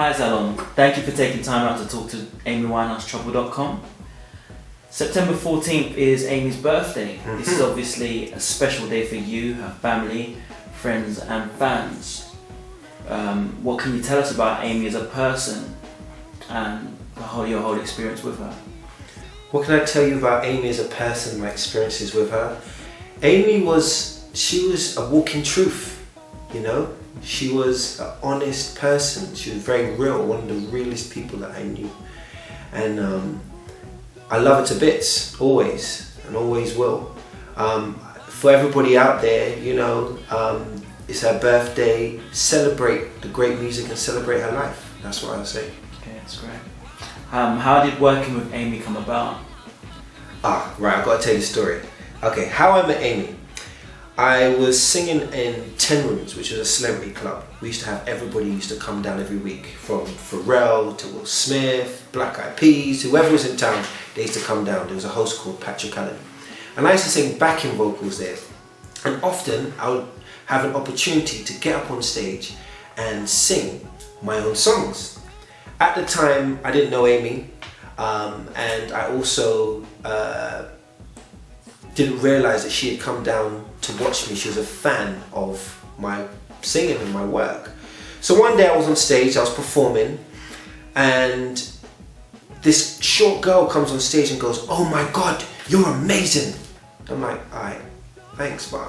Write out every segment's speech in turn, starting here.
Hi Zalon, thank you for taking time out to talk to Amy Winehouse Trouble.com. September 14th is Amy's birthday. This is obviously a special day for you, her family, friends and fans. What can you tell us about Amy as a person and your whole experience with her? What can I tell you about Amy as a person, my experiences with her? Amy was a walking truth, you know? She was an honest person. She was very real, one of the realest people that I knew. And I love her to bits, always, and always will. For everybody out there, you know, it's her birthday, celebrate the great music and celebrate her life. That's what I would say. Okay, that's great. How did working with Amy come about? Right, I've got to tell you the story. Okay, how I met Amy. I was singing in 10 Rooms, which is a celebrity club. We used to have everybody used to come down every week, from Pharrell to Will Smith, Black Eyed Peas, whoever was in town, they used to come down. There was a host called Patrick Allen. And I used to sing backing vocals there. And often I would have an opportunity to get up on stage and sing my own songs. At the time, I didn't know Amy, and I also didn't realize that she had come down to watch me. She was a fan of my singing and my work. So one day I was on stage, I was performing, and this short girl comes on stage and goes, "Oh my God, you're amazing." I'm like, "Alright, thanks, but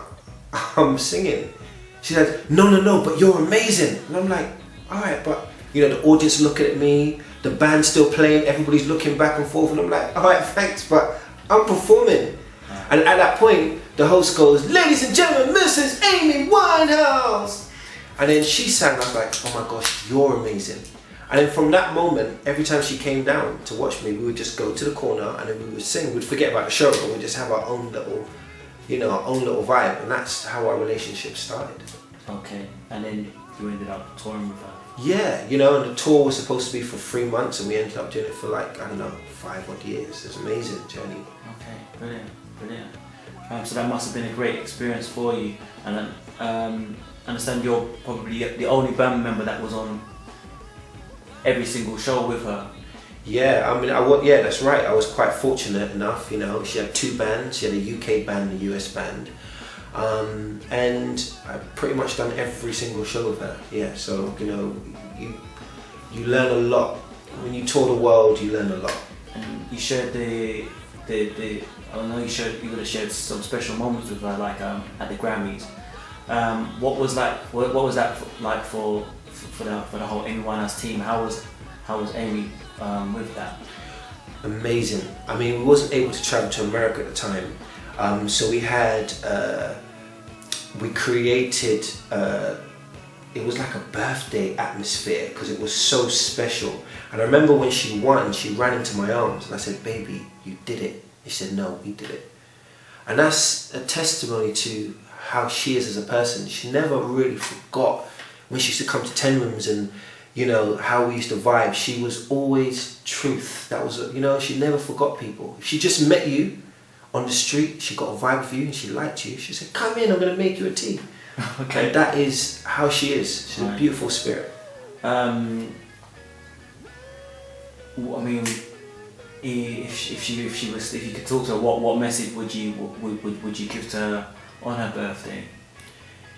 I'm singing." She said, No, but you're amazing." And I'm like, "Alright, but," you know, the audience looking at me, the band's still playing, everybody's looking back and forth, and I'm like, "Alright, thanks, but I'm performing." And at that point, the host goes, "Ladies and gentlemen, Mrs. Amy Winehouse." And then she sang, I was like, "Oh my gosh, you're amazing." And then from that moment, every time she came down to watch me, we would just go to the corner and then we would sing. We'd forget about the show, but we'd just have our own little, you know, our own little vibe. And that's how our relationship started. Okay, and then you ended up touring with her? Yeah, you know, and the tour was supposed to be for 3 months and we ended up doing it for like, I don't know, 5 odd years. It's an amazing journey. Okay, brilliant. So that must have been a great experience for you. And I understand you're probably the only band member that was on every single show with her. Yeah, I mean, yeah, that's right. I was quite fortunate enough, you know. She had 2 bands. She had a UK band and a US band. And I've pretty much done every single show with her. Yeah, so, you know, you learn a lot. When you tour the world, you learn a lot. And you shared I know you would have shared some special moments with her, like at the Grammys. What was that like for the whole Amy Winehouse team? How was Amy with that? Amazing. I mean, we wasn't able to travel to America at the time, so we created. It was like a birthday atmosphere because it was so special. And I remember when she won, she ran into my arms and I said, "Baby, you did it." She said, "No, we did it." And that's a testimony to how she is as a person. She never really forgot when she used to come to 10 Rooms and, you know, how we used to vibe. She was always truth. That was, you know, she never forgot people. If she just met you on the street, she got a vibe with you and she liked you, she said, "Come in, I'm going to make you a tea." Okay. And that is how she is. She's a beautiful spirit. I mean, if you could talk to her, what message would you give to her on her birthday?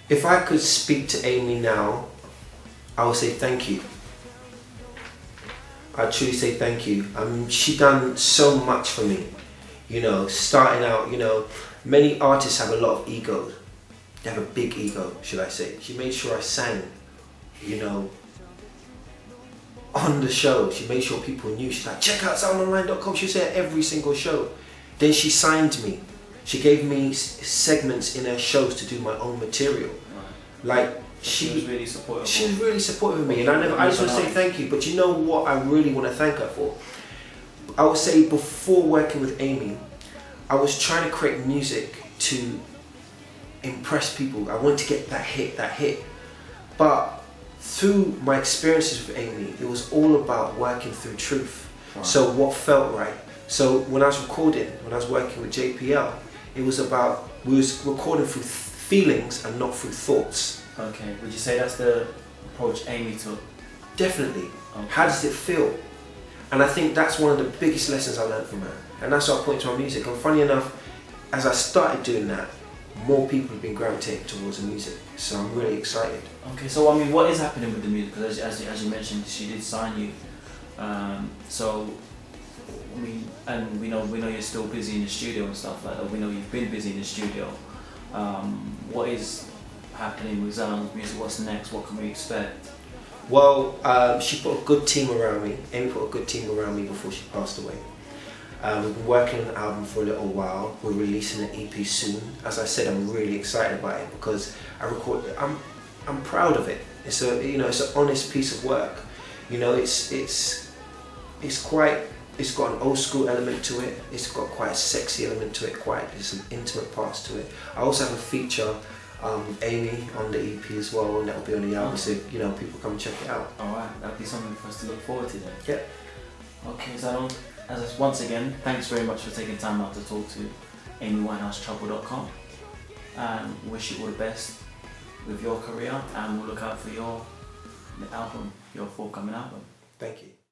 If I could speak to Amy now, I would say thank you. I'd truly say thank you. She done so much for me. You know, starting out, you know, many artists have a lot of egos. They have a big ego, should I say. She made sure I sang, you know, on the show. She made sure people knew. She's like, "Check out soundonline.com." She would say at every single show. Then she signed me. She gave me segments in her shows to do my own material. Like, she was really supportive. She was really supportive of me, and I just want to say thank you. But you know what I really want to thank her for? I would say before working with Amy, I was trying to create music to impress people. I wanted to get that hit. But through my experiences with Amy, it was all about working through truth. Wow. So what felt right. So when I was recording, when I was working with JPL, it was about, we was recording through feelings and not through thoughts. Okay, would you say that's the approach Amy took Definitely. Okay. How does it feel? And I think that's one of the biggest lessons I learned from her. And that's what I point to my music. And funny enough, as I started doing that, more people have been gravitating towards the music. So I'm really excited. Okay, so I mean, what is happening with the music? Because as you mentioned, she did sign you. So, I mean, and we know you're still busy in the studio and stuff like that. We know you've been busy in the studio. What is happening with Zalon's music? What's next? What can we expect? Well, she put a good team around me. Amy put a good team around me before she passed away. We've been working on the album for a little while. We're releasing an EP soon. As I said, I'm really excited about it because I'm proud of it. It's an honest piece of work. You know, it's got an old school element to it. It's got quite a sexy element to it. There's some intimate parts to it. I also have a feature with Amy on the EP as well, and that'll be on the album. So people come and check it out. All right, that'll be something for us to look forward to then. Yeah. Okay, Zalon. Once again, thanks very much for taking time out to talk to Amy Winehouse, trabalho.com, and wish you all the best with your career, and we'll look out for your album, your forthcoming album. Thank you.